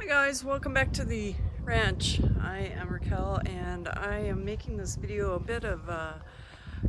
Guys, welcome back to the ranch. I am Raquel and I am making this video a bit of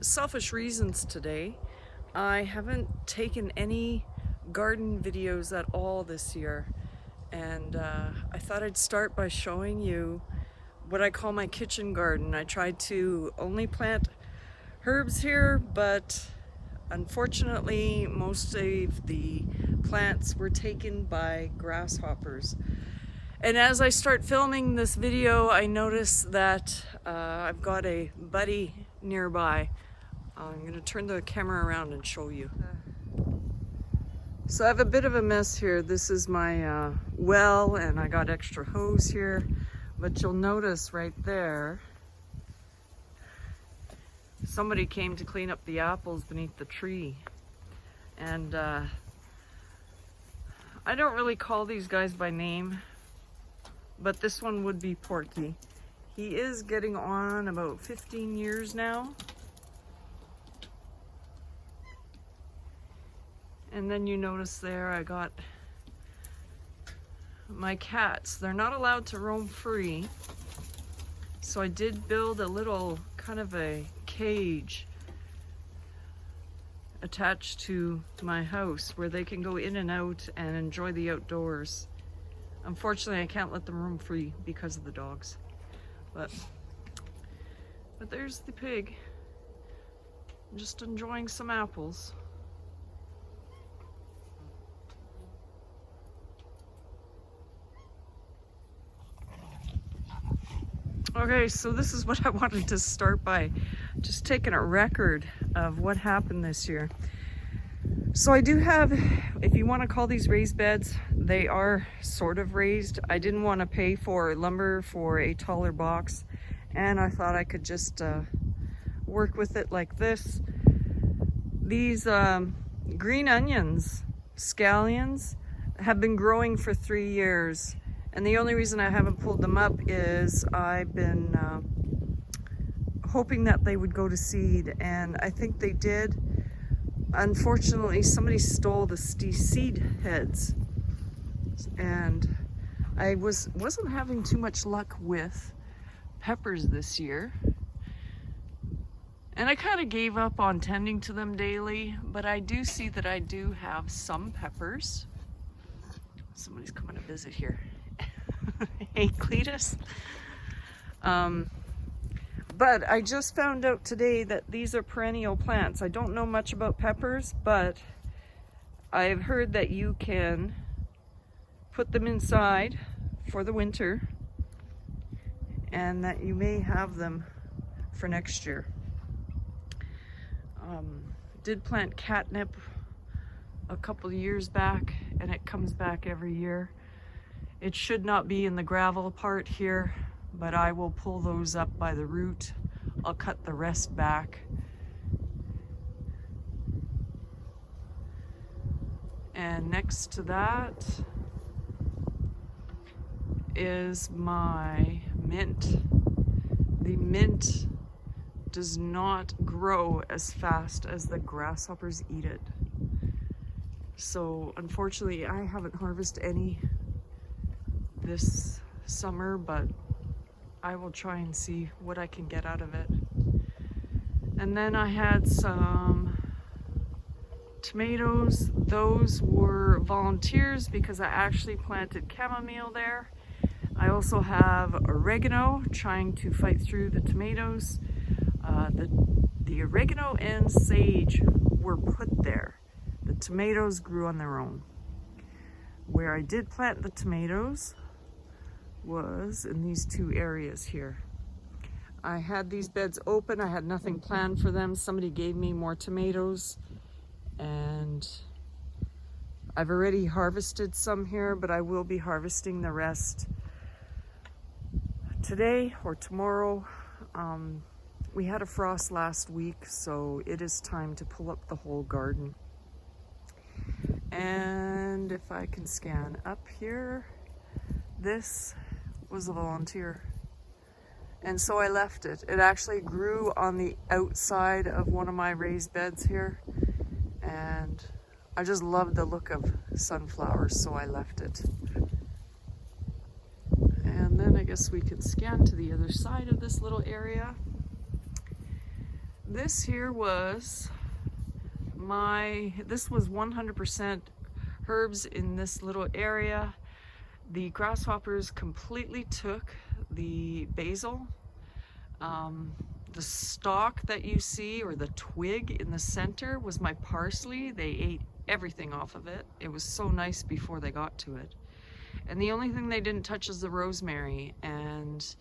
selfish reasons today. I haven't taken any garden videos at all this year, and I thought I'd start by showing you what I call my kitchen garden. I tried to only plant herbs here, but unfortunately most of the plants were taken by grasshoppers. And as I start filming this video, I notice that I've got a buddy nearby. I'm going to turn the camera around and show you. So I have a bit of a mess here. This is my well, and I got extra hose here. But you'll notice right there, somebody came to clean up the apples beneath the tree. And I don't really call these guys by name, but this one would be Porky. He is getting on about 15 years now. And then you notice there I got my cats. They're not allowed to roam free, so I did build a little kind of a cage attached to my house where they can go in and out and enjoy the outdoors. Unfortunately, I can't let them roam free because of the dogs. But there's the pig, just enjoying some apples. Okay, so this is what I wanted to start by, just taking a record of what happened this year. So I do have, if you want to call these raised beds, they are sort of raised. I didn't want to pay for lumber for a taller box, and I thought I could just work with it like this. These green onions, scallions, have been growing for 3 years, and the only reason I haven't pulled them up is I've been hoping that they would go to seed, and I think they did. Unfortunately, somebody stole the seed heads, and I wasn't having too much luck with peppers this year, and I kind of gave up on tending to them daily. But I do see that I do have some peppers. Somebody's coming to visit here. Hey, Cletus. But I just found out today that these are perennial plants. I don't know much about peppers, but I've heard that you can put them inside for the winter and that you may have them for next year. Did plant catnip a couple of years back, and it comes back every year. It should not be in the gravel part here, but I will pull those up by the root. I'll cut the rest back. And next to that is my mint. The mint does not grow as fast as the grasshoppers eat it. So unfortunately, I haven't harvested any this summer, but I will try and see what I can get out of it. And then I had some tomatoes. Those were volunteers because I actually planted chamomile there. I also have oregano trying to fight through the tomatoes. The oregano and sage were put there. The tomatoes grew on their own. Where I did plant the tomatoes was in these two areas here. I had these beds open. I had nothing planned for them. Somebody gave me more tomatoes, and I've already harvested some here, but I will be harvesting the rest today or tomorrow. We had a frost last week, so it is time to pull up the whole garden. And if I can scan up here, this was a volunteer, and so I left it. It actually grew on the outside of one of my raised beds here, and I just loved the look of sunflowers, so I left it. guess we could scan to the other side of this little area. This here was this was 100% herbs in this little area. The grasshoppers completely took the basil. The stalk that you see, or the twig in the center, was my parsley. They ate everything off of it. It was so nice before they got to it. And the only thing they didn't touch is the rosemary, and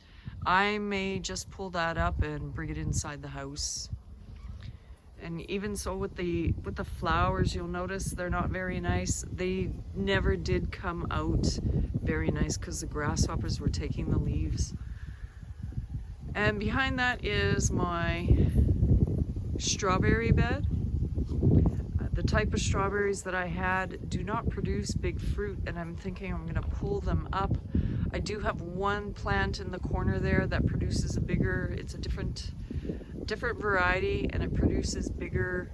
I may just pull that up and bring it inside the house. And even so with the flowers, you'll notice they're not very nice. They never did come out very nice because the grasshoppers were taking the leaves. And behind that is my strawberry bed. The type of strawberries that I had do not produce big fruit, and I'm thinking I'm gonna pull them up. I do have one plant in the corner there that produces it's a different variety, and it produces bigger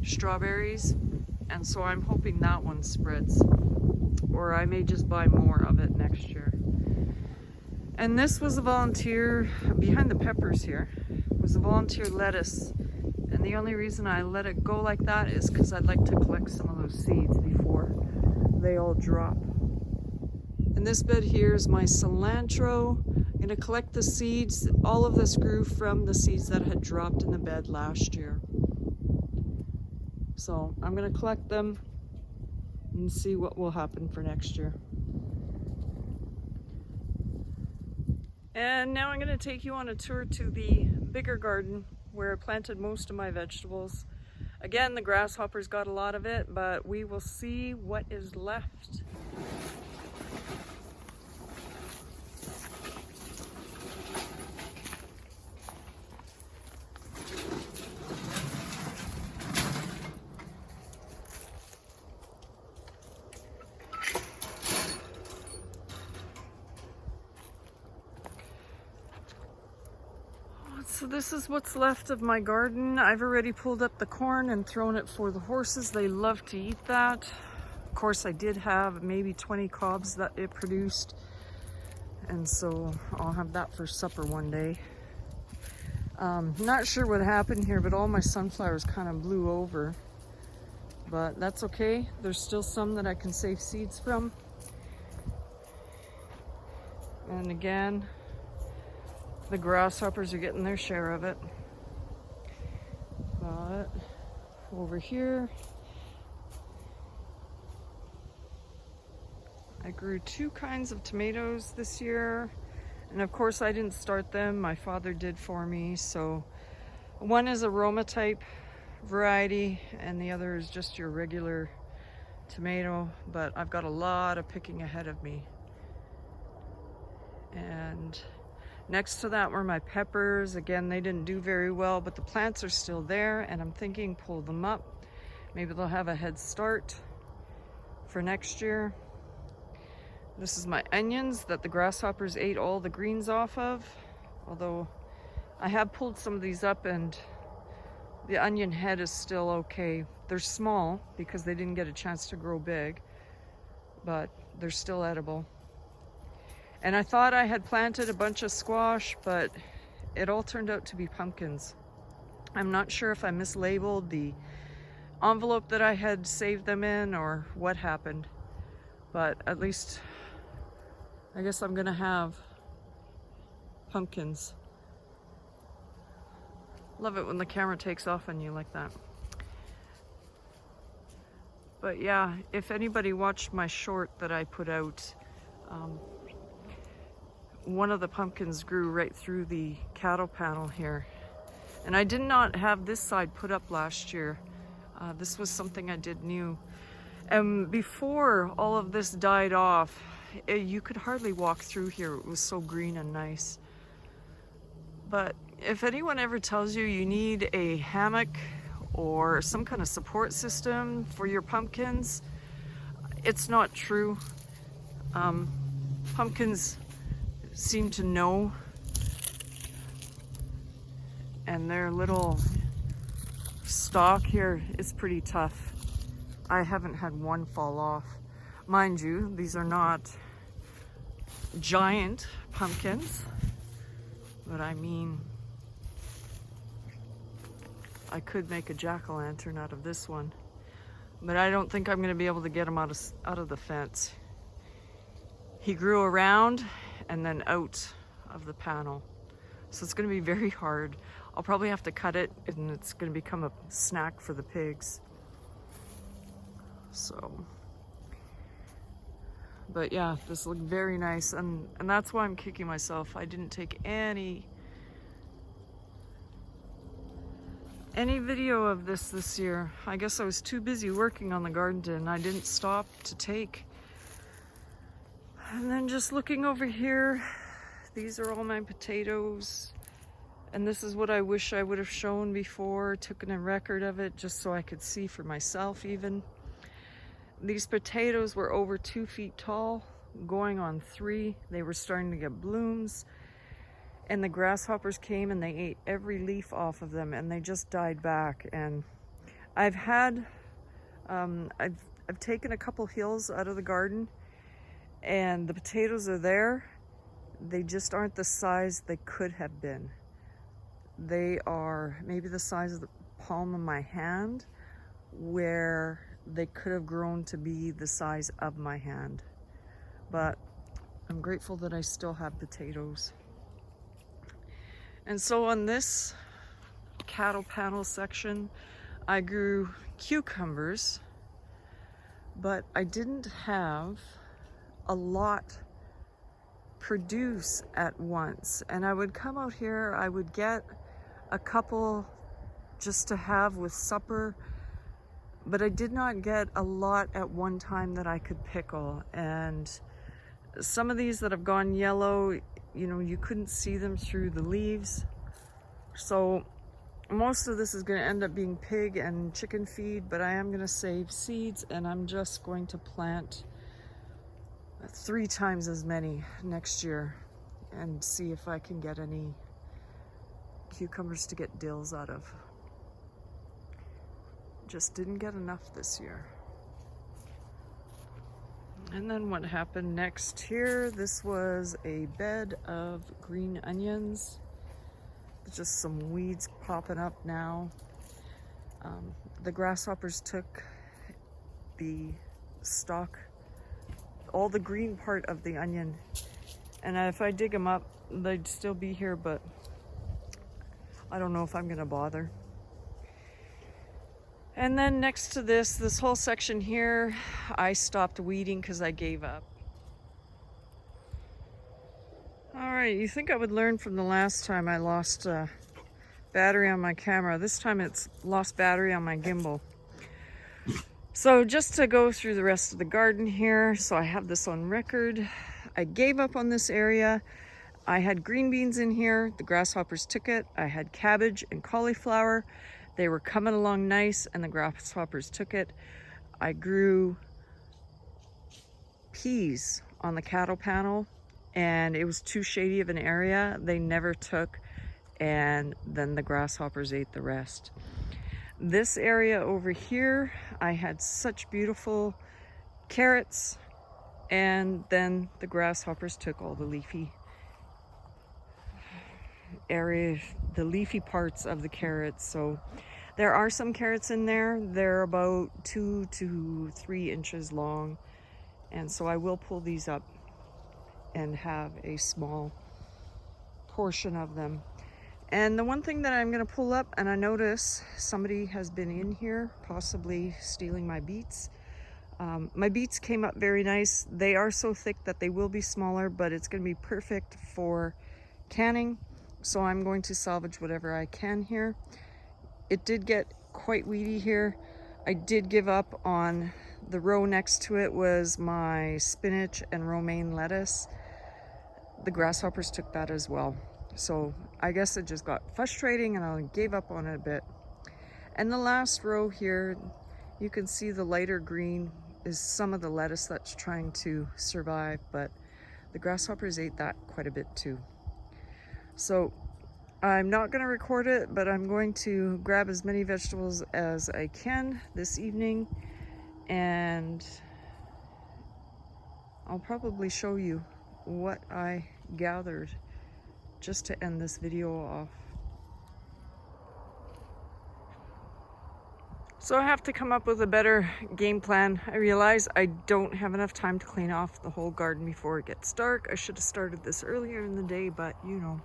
strawberries. And so I'm hoping that one spreads, or I may just buy more of it next year. And this was a volunteer, behind the peppers here, was a volunteer lettuce. And the only reason I let it go like that is because I'd like to collect some of those seeds before they all drop. And this bed here is my cilantro. I'm gonna collect the seeds. All of this grew from the seeds that had dropped in the bed last year. So I'm gonna collect them and see what will happen for next year. And now I'm going to take you on a tour to the bigger garden where I planted most of my vegetables. Again, the grasshoppers got a lot of it, but we will see what is left. So this is what's left of my garden. I've already pulled up the corn and thrown it for the horses. They love to eat that. Of course, I did have maybe 20 cobs that it produced, and so I'll have that for supper one day. Not sure what happened here, but all my sunflowers kind of blew over. But that's okay. There's still some that I can save seeds from. And again, the grasshoppers are getting their share of it. But over here, I grew 2 kinds of tomatoes this year. And of course I didn't start them, my father did for me. So one is aroma type variety and the other is just your regular tomato. But I've got a lot of picking ahead of me. And next to that were my peppers. Again, they didn't do very well, but the plants are still there, and I'm thinking pull them up. Maybe they'll have a head start for next year. This is my onions that the grasshoppers ate all the greens off of. Although I have pulled some of these up and the onion head is still okay. They're small because they didn't get a chance to grow big, but they're still edible. And I thought I had planted a bunch of squash, but it all turned out to be pumpkins. I'm not sure if I mislabeled the envelope that I had saved them in or what happened, but at least I guess I'm gonna have pumpkins. Love it when the camera takes off on you like that. But yeah, if anybody watched my short that I put out, one of the pumpkins grew right through the cattle panel here. And I did not have this side put up last year. This was something I did new. And before all of this died off, you could hardly walk through here. It was so green and nice. But if anyone ever tells you you need a hammock or some kind of support system for your pumpkins, it's not true. Pumpkins seem to know, and their little stalk here is pretty tough. I haven't had one fall off. Mind you, these are not giant pumpkins, but I mean, I could make a jack-o'-lantern out of this one, but I don't think I'm going to be able to get him out of the fence. He grew around and then out of the panel, so it's going to be very hard. I'll probably have to cut it, and it's going to become a snack for the pigs. So, but yeah, this looked very nice, and that's why I'm kicking myself. I didn't take any video of this year. I guess I was too busy working on the garden and I didn't stop to take. And then just looking over here, these are all my potatoes. And this is what I wish I would have shown before, taken a record of it just so I could see for myself even. These potatoes were over 2 feet tall, going on 3. They were starting to get blooms. And the grasshoppers came and they ate every leaf off of them, and they just died back. And I've had, I've taken a couple hills out of the garden, and the potatoes are there. They just aren't the size they could have been. They are maybe the size of the palm of my hand, where they could have grown to be the size of my hand. But I'm grateful that I still have potatoes. And so on this cattle panel section, I grew cucumbers, but I didn't have a lot produce at once. And I would come out here, I would get a couple just to have with supper, but I did not get a lot at one time that I could pickle. And some of these that have gone yellow, you know, you couldn't see them through the leaves. So most of this is going to end up being pig and chicken feed, but I am going to save seeds, and I'm just going to plant 3 times as many next year and see if I can get any cucumbers to get dills out of. Just didn't get enough this year. And then what happened next here, this was a bed of green onions. Just some weeds popping up now. The grasshoppers took the stalk, all the green part of the onion, and if I dig them up, they'd still be here, but I don't know if I'm gonna bother. And then next to this whole section here, I stopped weeding because I gave up. All right, you think I would learn from the last time I lost battery on my camera. This time it's lost battery on my gimbal. So just to go through the rest of the garden here, so I have this on record. I gave up on this area. I had green beans in here, the grasshoppers took it. I had cabbage and cauliflower. They were coming along nice and the grasshoppers took it. I grew peas on the cattle panel, and it was too shady of an area. They never took, and then the grasshoppers ate the rest. This area over here, I had such beautiful carrots, and then the grasshoppers took all the leafy area, the leafy parts of the carrots. So there are some carrots in there. They're about 2 to 3 inches long, and so I will pull these up and have a small portion of them. And the one thing that I'm going to pull up, and I notice somebody has been in here possibly stealing my beets. My beets came up very nice. They are so thick that they will be smaller, but it's going to be perfect for canning. So I'm going to salvage whatever I can here. It did get quite weedy here. I did give up on the row next to it was my spinach and romaine lettuce. The grasshoppers took that as well. So I guess it just got frustrating and I gave up on it a bit. And the last row here, you can see the lighter green is some of the lettuce that's trying to survive, but the grasshoppers ate that quite a bit too. So I'm not going to record it, but I'm going to grab as many vegetables as I can this evening, and I'll probably show you what I gathered just to end this video off. So I have to come up with a better game plan. I realize I don't have enough time to clean off the whole garden before it gets dark. I should have started this earlier in the day, but you know,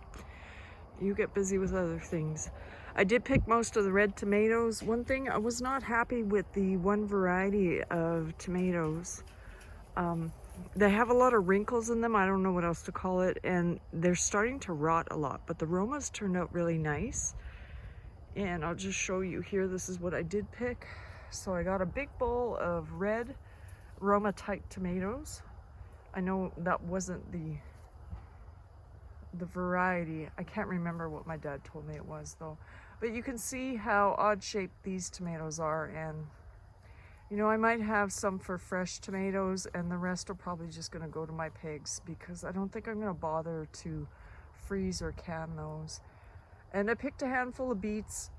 you get busy with other things. I did pick most of the red tomatoes. One thing, I was not happy with the one variety of tomatoes. They have a lot of wrinkles in them. I don't know what else to call it. And they're starting to rot a lot, but the aromas turned out really nice. And I'll just show you here. This is what I did pick. So I got a big bowl of red Roma type tomatoes. I know that wasn't the variety. I can't remember what my dad told me it was though. But you can see how odd shaped these tomatoes are, and you know, I might have some for fresh tomatoes and the rest are probably just going to go to my pigs because I don't think I'm going to bother to freeze or can those. And I picked a handful of beets.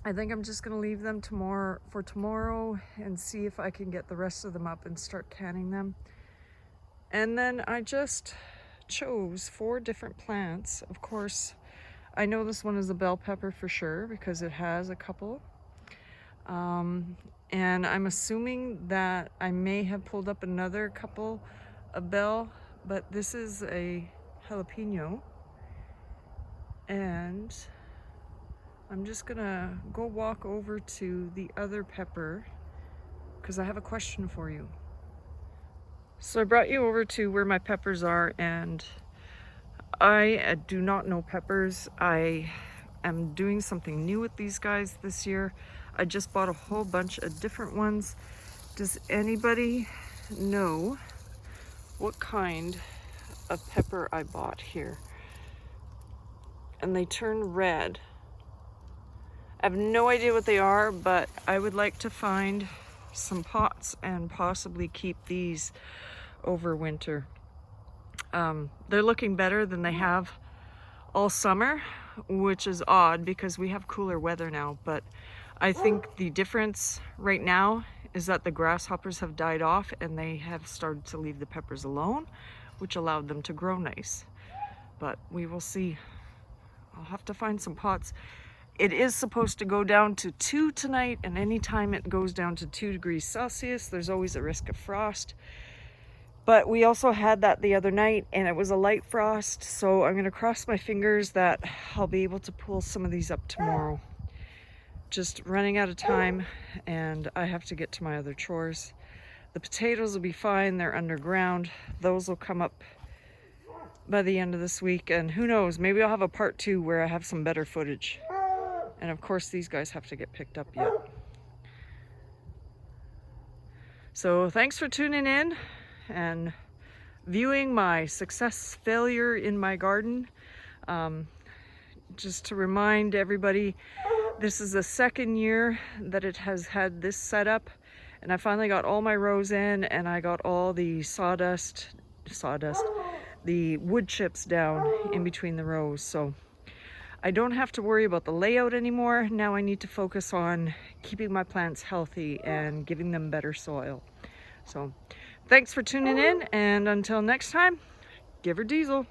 I think I'm just going to leave them for tomorrow and see if I can get the rest of them up and start canning them. And then I just chose 4 different plants. Of course, I know this one is a bell pepper for sure because it has a couple. And I'm assuming that I may have pulled up another couple of bell, but this is a jalapeno. And I'm just gonna go walk over to the other pepper because I have a question for you. So I brought you over to where my peppers are, and I do not know peppers. I am doing something new with these guys this year. I just bought a whole bunch of different ones. Does anybody know what kind of pepper I bought here? And they turn red. I have no idea what they are, but I would like to find some pots and possibly keep these over winter. They're looking better than they have all summer, which is odd because we have cooler weather now, but I think the difference right now is that the grasshoppers have died off and they have started to leave the peppers alone, which allowed them to grow nice. But we will see. I'll have to find some pots. It is supposed to go down to 2 tonight, and anytime it goes down to 2 degrees Celsius, there's always a risk of frost. But we also had that the other night, and it was a light frost, so I'm gonna cross my fingers that I'll be able to pull some of these up tomorrow. Just running out of time, and I have to get to my other chores. The potatoes will be fine, they're underground. Those will come up by the end of this week, and who knows, maybe I'll have a part 2 where I have some better footage. And of course, these guys have to get picked up yet. So thanks for tuning in and viewing my success failure in my garden. Just to remind everybody, this is the 2nd year that it has had this setup, and I finally got all my rows in, and I got all the the wood chips down in between the rows. So I don't have to worry about the layout anymore. Now I need to focus on keeping my plants healthy and giving them better soil. So thanks for tuning in, and until next time, give her diesel.